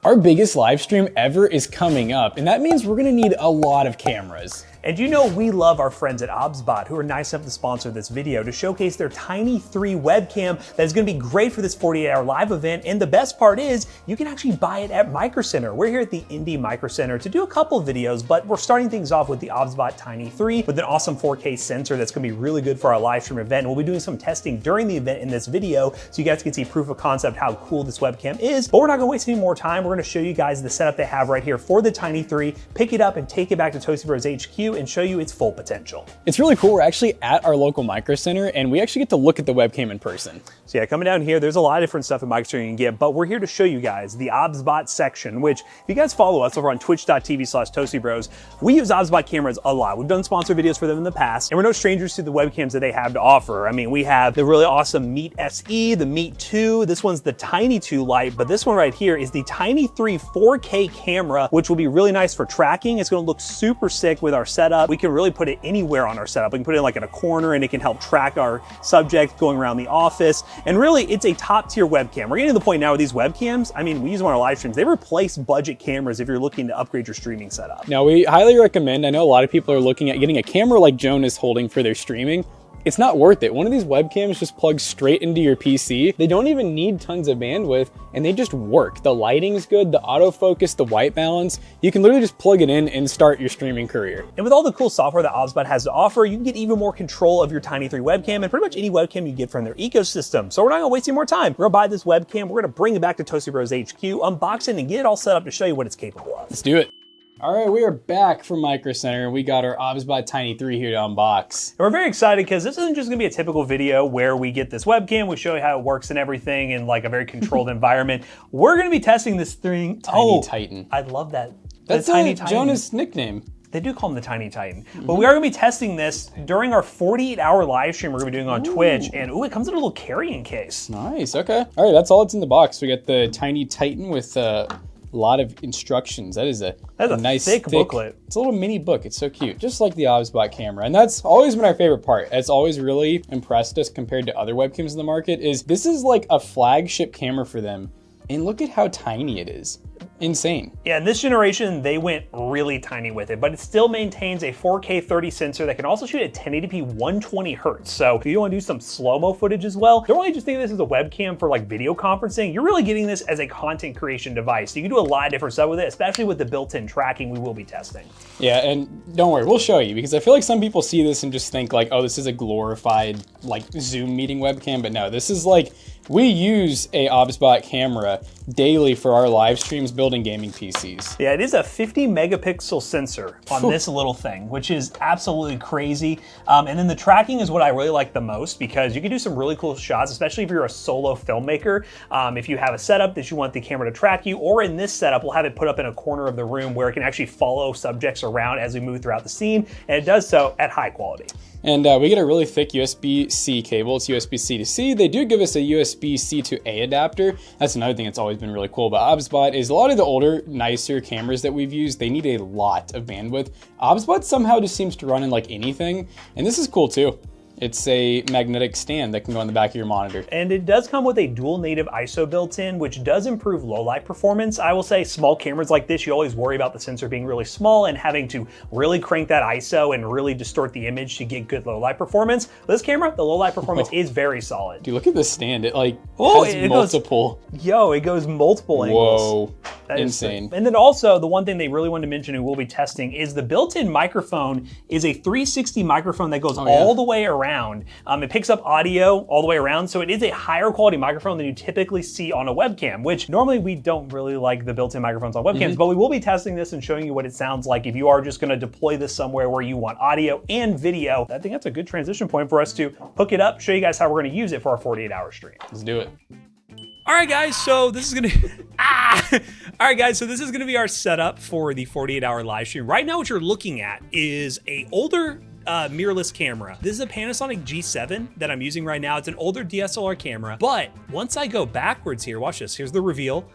Our biggest live stream ever is coming up, and that means we're gonna need a lot of cameras. And you know we love our friends at OBSBot, who are nice enough to sponsor this video to showcase their Tiny 3 webcam that is going to be great for this 48-hour live event. And the best part is you can actually buy it at Micro Center. We're here at the Indy Micro Center to do a couple videos, but we're starting things off with the OBSBot Tiny 3 with an awesome 4K sensor that's going to be really good for our live stream event. We'll be doing some testing during the event in this video so you guys can see proof of concept how cool this webcam is. But we're not going to waste any more time. We're going to show you guys the setup they have right here for the Tiny 3, pick it up and take it back to Toasty Bros HQ and show you its full potential. It's really cool. We're actually at our local Micro Center and we actually get to look at the webcam in person. So yeah, coming down here, there's a lot of different stuff at Micro Center you can get, but we're here to show you guys the OBSBot section, which if you guys follow us over on twitch.tv/ToastyBros, we use OBSBot cameras a lot. We've done sponsored videos for them in the past, and we're no strangers to the webcams that they have to offer. I mean, we have the really awesome Meet SE, the Meet 2, this one's the Tiny 2 Lite, but this one right here is the Tiny 3 4K camera, which will be really nice for tracking. It's gonna look super sick with our setup. We can really put it anywhere on our setup. We can put it like in a corner and it can help track our subject going around the office. And really, it's a top tier webcam. We're getting to the point now with these webcams, I mean, we use them on our live streams. They replace budget cameras if you're looking to upgrade your streaming setup. Now, we highly recommend, I know a lot of people are looking at getting a camera like Joan is holding for their streaming. It's not worth it. One of these webcams just plugs straight into your PC. They don't even need tons of bandwidth and they just work. The lighting's good, the autofocus, the white balance. You can literally just plug it in and start your streaming career. And with all the cool software that OBSBot has to offer, you can get even more control of your Tiny 3 webcam and pretty much any webcam you get from their ecosystem. So we're not gonna waste any more time. We're gonna buy this webcam, we're gonna bring it back to Toasty Bros HQ, unbox it and get it all set up to show you what it's capable of. Let's do it. All right, we are back from Micro Center. We got our OBSBot Tiny 3 here to unbox. And we're very excited because this isn't just gonna be a typical video where we get this webcam, we show you how it works and everything in like a very controlled environment. We're gonna be testing this thing. Tiny Titan. I love that. That's Tiny Titan. Jonas' nickname. They do call him the Tiny Titan. But we are gonna be testing this during our 48-hour live stream we're gonna be doing on Twitch. And it comes in a little carrying case. Nice, okay. All right, that's all that's in the box. We got the Tiny Titan with a lot of instructions. That's a nice thick booklet. It's a little mini book. It's so cute, just like the OBSBot camera. And that's always been our favorite part. It's always really impressed us compared to other webcams in the market is this is like a flagship camera for them. And look at how tiny it is. Insane. Yeah, in this generation, they went really tiny with it, but it still maintains a 4K 30 sensor that can also shoot at 1080p 120 hertz. So if you want to do some slow-mo footage as well, don't really just think of this as a webcam for like video conferencing. You're really getting this as a content creation device. You can do a lot of different stuff with it, especially with the built-in tracking we will be testing. Yeah, and don't worry, we'll show you because I feel like some people see this and just think like, oh, this is a glorified like Zoom meeting webcam, but no, this is like, we use a OBSBot camera daily for our live streams building gaming PCs. Yeah, it is a 50 megapixel sensor on this little thing, which is absolutely crazy. And then the tracking is what I really like the most because you can do some really cool shots, especially if you're a solo filmmaker. If you have a setup that you want the camera to track you, or in this setup, we'll have it put up in a corner of the room where it can actually follow subjects around as we move throughout the scene. And it does so at high quality. And we get a really thick USB-C cable. It's USB-C to C. They do give us a USB-C to A adapter. That's another thing that's always been really cool about OBSBot is a lot of the older, nicer cameras that we've used, they need a lot of bandwidth. OBSBot somehow just seems to run in like anything. And this is cool too. It's a magnetic stand that can go on the back of your monitor. And it does come with a dual native ISO built in, which does improve low light performance. I will say small cameras like this, you always worry about the sensor being really small and having to really crank that ISO and really distort the image to get good low light performance. With this camera, the low light performance is very solid. Dude, look at this stand. It like has multiple. It goes multiple angles. Whoa, that insane. And then also the one thing they really wanted to mention and we'll be testing is the built-in microphone is a 360 microphone that goes all the way around. It picks up audio all the way around, so it is a higher quality microphone than you typically see on a webcam, which normally we don't really like the built-in microphones on webcams, but we will be testing this and showing you what it sounds like if you are just gonna deploy this somewhere where you want audio and video. I think that's a good transition point for us to hook it up, show you guys how we're gonna use it for our 48-hour stream. Let's do it. All right, guys, so this is gonna, All right, guys, so this is gonna be our setup for the 48-hour live stream. Right now, what you're looking at is a older mirrorless camera. This is a Panasonic G7 that I'm using right now. It's an older DSLR camera, but once I go backwards here, watch this, here's the reveal.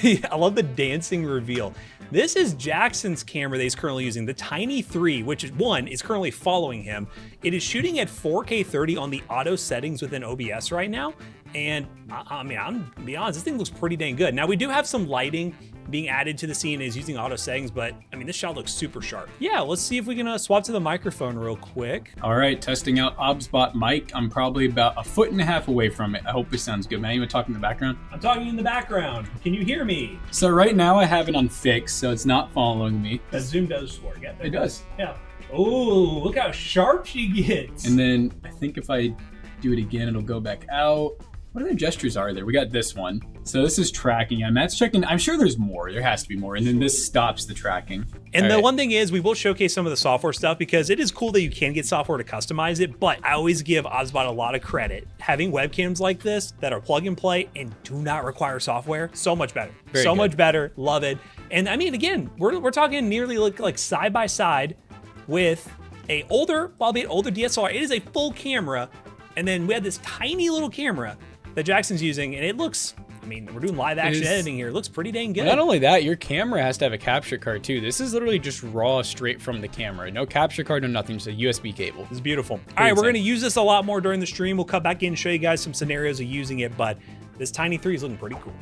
I love the dancing reveal. This is Jackson's camera that he's currently using, the Tiny 3, which is currently following him. It is shooting at 4K 30 on the auto settings within OBS right now. And I mean, I'm gonna be honest, this thing looks pretty dang good. Now we do have some lighting being added to the scene is using auto settings, but I mean, this shot looks super sharp. Yeah, let's see if we can swap to the microphone real quick. All right, testing out OBSBot mic. I'm probably about 1.5 feet away from it. I hope this sounds good. Man, you want to talk in the background? I'm talking in the background. Can you hear me? So right now I have it on fixed, so it's not following me. That zoom does work. Yeah, it does. Yeah. Oh, look how sharp she gets. And then I think if I do it again, it'll go back out. What other gestures are there? We got this one. So this is tracking, and that's checking. I'm sure there's more. There has to be more. And then this stops the tracking. And the one thing is, we will showcase some of the software stuff because it is cool that you can get software to customize it, but I always give OBSBot a lot of credit. Having webcams like this that are plug and play and do not require software, so much better. So much better. Love it. And I mean, again, we're talking nearly like side by side with a older, albeit older DSLR. It is a full camera. And then we have this tiny little camera that Jackson's using, and it looks, I mean, we're doing live action editing here. It looks pretty dang good. Not only that, your camera has to have a capture card too. This is literally just raw straight from the camera. No capture card, no nothing, just a USB cable. This is beautiful. All right, we're gonna use this a lot more during the stream. We'll cut back in and show you guys some scenarios of using it, but this Tiny 3 is looking pretty cool.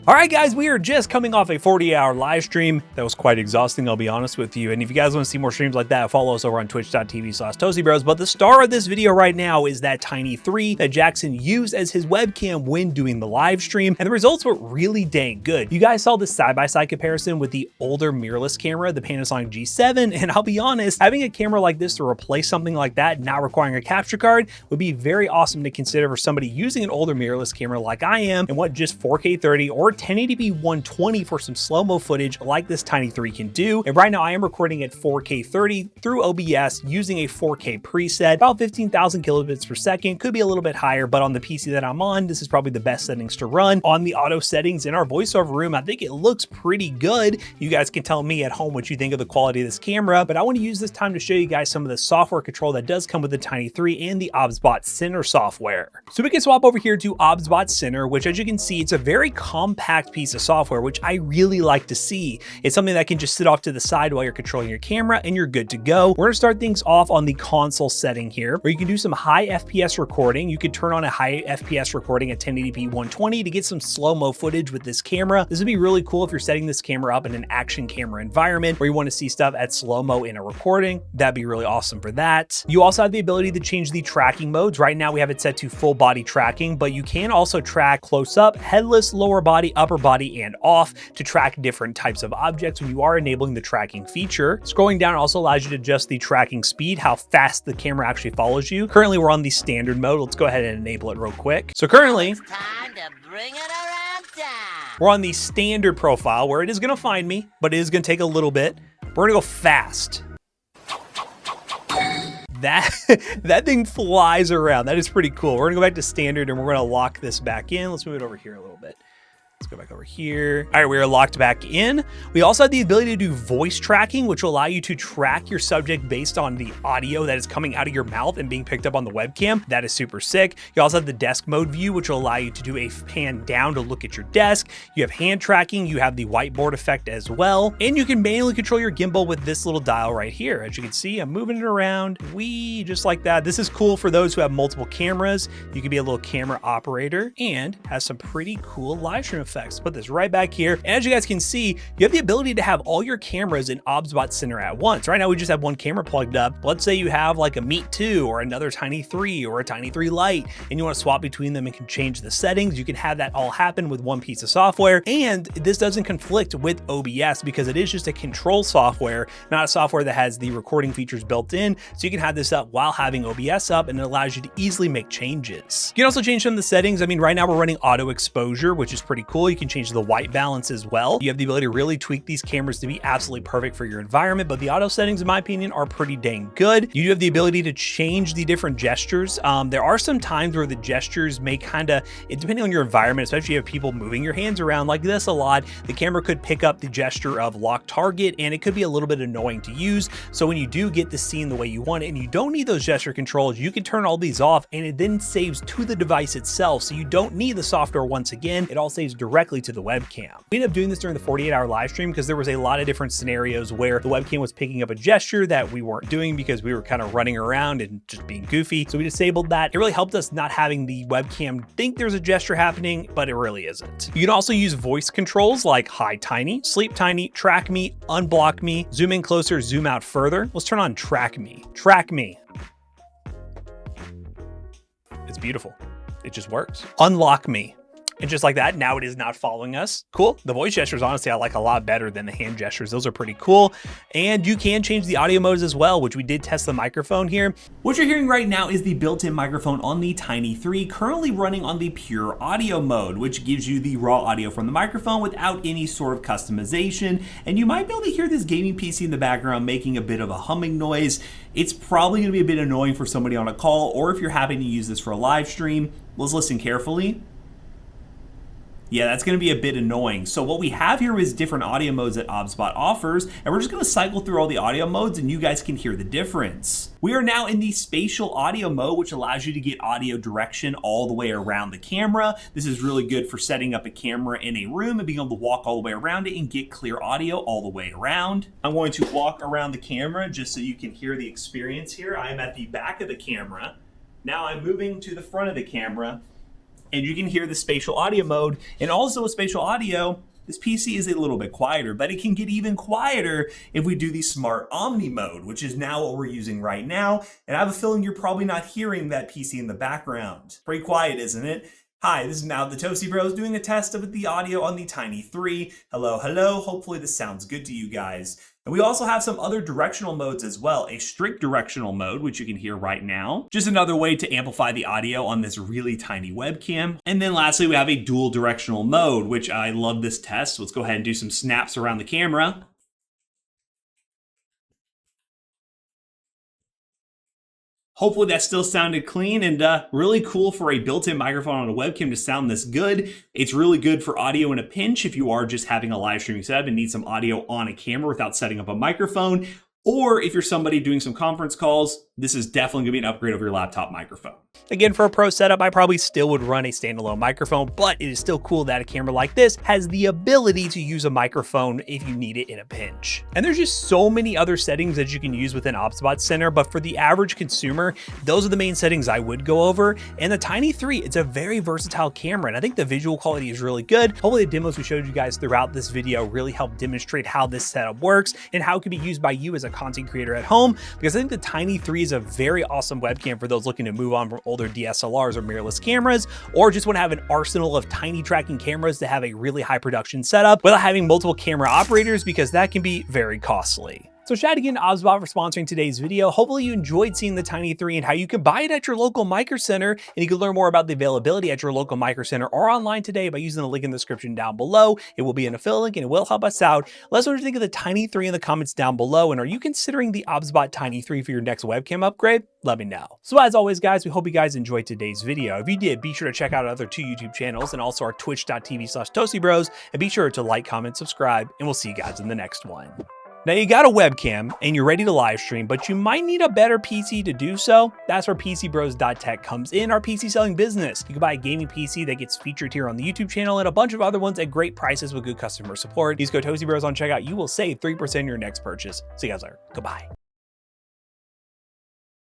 All right, guys, we are just coming off a 40-hour live stream. That was quite exhausting, I'll be honest with you. And if you guys want to see more streams like that, follow us over on twitch.tv/ToastyBros. But the star of this video right now is that Tiny 3 that Jackson used as his webcam when doing the live stream. And the results were really dang good. You guys saw this side-by-side comparison with the older mirrorless camera, the Panasonic G7. And I'll be honest, having a camera like this to replace something like that, not requiring a capture card, would be very awesome to consider for somebody using an older mirrorless camera like I am and want just 4K 30 or 1080p 120 for some slow-mo footage like this Tiny 3 can do. And right now I am recording at 4K 30 through OBS using a 4K preset, about 15,000 kilobits per second, could be a little bit higher, but on the PC that I'm on, this is probably the best settings to run. On the auto settings in our voiceover room, I think it looks pretty good. You guys can tell me at home what you think of the quality of this camera, but I want to use this time to show you guys some of the software control that does come with the Tiny 3 and the OBSBot Center software. So we can swap over here to OBSBot Center, which as you can see, it's a very compact piece of software, which I really like to see. It's something that can just sit off to the side while you're controlling your camera and you're good to go. We're gonna start things off on the console setting here, where you can do some high FPS recording. You could turn on a high FPS recording at 1080p 120 to get some slow-mo footage with this camera. This would be really cool if you're setting this camera up in an action camera environment where you want to see stuff at slow-mo in a recording. That'd be really awesome for that. You also have the ability to change the tracking modes. Right now we have it set to full body tracking, but you can also track close up, headless, lower body, upper body, and off to track different types of objects when you are enabling the tracking feature. Scrolling down also allows you to adjust the tracking speed, how fast the camera actually follows you. Currently, we're on the standard mode. Let's go ahead and enable it real quick. So currently, we're on the standard profile where it is gonna find me, but it is gonna take a little bit. We're gonna go fast. That thing flies around. That is pretty cool. We're gonna go back to standard and we're gonna lock this back in. Let's move it over here a little bit. Let's go back over here. All right, we are locked back in. We also have the ability to do voice tracking, which will allow you to track your subject based on the audio that is coming out of your mouth and being picked up on the webcam. That is super sick. You also have the desk mode view, which will allow you to do a pan down to look at your desk. You have hand tracking. You have the whiteboard effect as well. And you can manually control your gimbal with this little dial right here. As you can see, I'm moving it around. Just like that. This is cool for those who have multiple cameras. You can be a little camera operator and has some pretty cool live stream effects. Put this right back here. And as you guys can see, you have the ability to have all your cameras in OBSBot Center at once. Right now, we just have one camera plugged up. Let's say you have like a Meet 2 or another Tiny 3 or a Tiny 3 Lite, and you want to swap between them and can change the settings. You can have that all happen with one piece of software. And this doesn't conflict with OBS because it is just a control software, not a software that has the recording features built in. So you can have this up while having OBS up, and it allows you to easily make changes. You can also change some of the settings. I mean, right now we're running auto exposure, which is pretty cool. You can change the white balance as well. You have the ability to really tweak these cameras to be absolutely perfect for your environment, but the auto settings, in my opinion, are pretty dang good. You do have the ability to change the different gestures. There are some times where the gestures may depending on your environment, especially if you have people moving your hands around like this a lot, the camera could pick up the gesture of lock target, and it could be a little bit annoying to use. So when you do get the scene the way you want it, and you don't need those gesture controls, you can turn all these off, and it then saves to the device itself. So you don't need the software once again. It all saves directly to the webcam. We ended up doing this during the 48-hour live stream because there was a lot of different scenarios where the webcam was picking up a gesture that we weren't doing because we were kind of running around and just being goofy. So we disabled that. It really helped us not having the webcam think there's a gesture happening, but it really isn't. You can also use voice controls like hide tiny, sleep tiny, track me, unblock me, zoom in closer, zoom out further. Let's turn on track me. Track me. It's beautiful. It just works. Unlock me. And just like that, now it is not following us. Cool. The voice gestures, honestly, I like a lot better than the hand gestures. Those are pretty cool. And you can change the audio modes as well, which we did test the microphone here. What you're hearing right now is the built-in microphone on the Tiny 3, currently running on the pure audio mode, which gives you the raw audio from the microphone without any sort of customization. And you might be able to hear this gaming PC in the background making a bit of a humming noise. It's probably going to be a bit annoying for somebody on a call, or if you're having to use this for a live stream. Let's listen carefully. Yeah, that's going to be a bit annoying. So what we have here is different audio modes that OBSBot offers, and we're just going to cycle through all the audio modes and you guys can hear the difference. We are now in the spatial audio mode, which allows you to get audio direction all the way around the camera. This is really good for setting up a camera in a room and being able to walk all the way around it and get clear audio all the way around. I'm going to walk around the camera just so you can hear the experience here. I am at the back of the camera. Now I'm moving to the front of the camera, and you can hear the spatial audio mode. And also with spatial audio, this PC is a little bit quieter, but it can get even quieter if we do the smart Omni mode, which is now what we're using right now. And I have a feeling you're probably not hearing that PC in the background. Pretty quiet, isn't it? Hi, this is now the Toasty Bros doing a test of the audio on the Tiny 3. Hello, hello. Hopefully this sounds good to you guys. And we also have some other directional modes as well. A strict directional mode, which you can hear right now. Just another way to amplify the audio on this really tiny webcam. And then lastly, we have a dual directional mode, which I love this test. Let's go ahead and do some snaps around the camera. Hopefully that still sounded clean and really cool for a built-in microphone on a webcam to sound this good. It's really good for audio in a pinch if you are just having a live streaming setup and need some audio on a camera without setting up a microphone. Or if you're somebody doing some conference calls, this is definitely gonna be an upgrade over your laptop microphone. Again, for a pro setup, I probably still would run a standalone microphone, but it is still cool that a camera like this has the ability to use a microphone if you need it in a pinch. And there's just so many other settings that you can use within OBSBot Center, but for the average consumer, those are the main settings I would go over. And the Tiny 3, it's a very versatile camera, and I think the visual quality is really good. Hopefully the demos we showed you guys throughout this video really help demonstrate how this setup works and how it can be used by you as a content creator at home, because I think the Tiny 3 is a very awesome webcam for those looking to move on from older DSLRs or mirrorless cameras, or just want to have an arsenal of tiny tracking cameras to have a really high production setup without having multiple camera operators, because that can be very costly. So shout out again to OBSBot for sponsoring today's video. Hopefully you enjoyed seeing the Tiny 3 and how you can buy it at your local Micro Center, and you can learn more about the availability at your local Micro Center or online today by using the link in the description down below. It will be an affiliate link and it will help us out. Let us know what you think of the Tiny 3 in the comments down below, and are you considering the OBSBot Tiny 3 for your next webcam upgrade? Let me know. So as always guys, we hope you guys enjoyed today's video. If you did, be sure to check out our other 2 YouTube channels and also our twitch.tv/ToastyBros, and be sure to like, comment, subscribe, and we'll see you guys in the next one. Now you got a webcam and you're ready to live stream, but you might need a better PC to do so. That's where PCBros.tech comes in, our PC selling business. You can buy a gaming PC that gets featured here on the YouTube channel and a bunch of other ones at great prices with good customer support. Use code ToastyBros on checkout. You will save 3% on your next purchase. See you guys later. Goodbye.